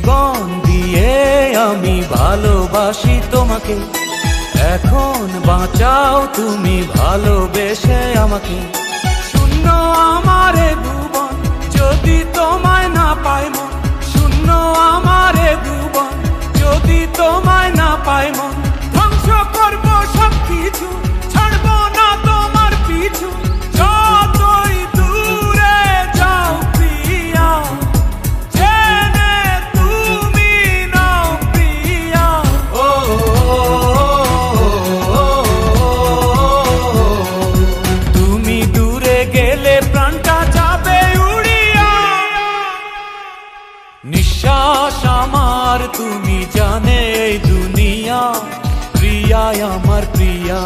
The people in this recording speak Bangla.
জীবন দিয়ে আমি ভালোবাসি তোমাকে। এখন বাঁচাও তুমি ভালোবেসে আমাকে। শূন্য আমারে ভুবন যদি তোমায় না পাই মন, শূন্য আমারে ভুবন যদি তোমায় না পাই মন। ধ্বংস করবো সবকিছু, ছাড়বো না তোমার পিছু, যতই দূরে যাও প্রিয়া, জেনে তুমি নাও প্রিয়া। ও তুমি দূরে গেলে প্রাণটা যাবে উড়িয়া। নিঃশ্বাস আমার তুমি জানে এই দুনিয়া, প্রিয়া আমার প্রিয়া।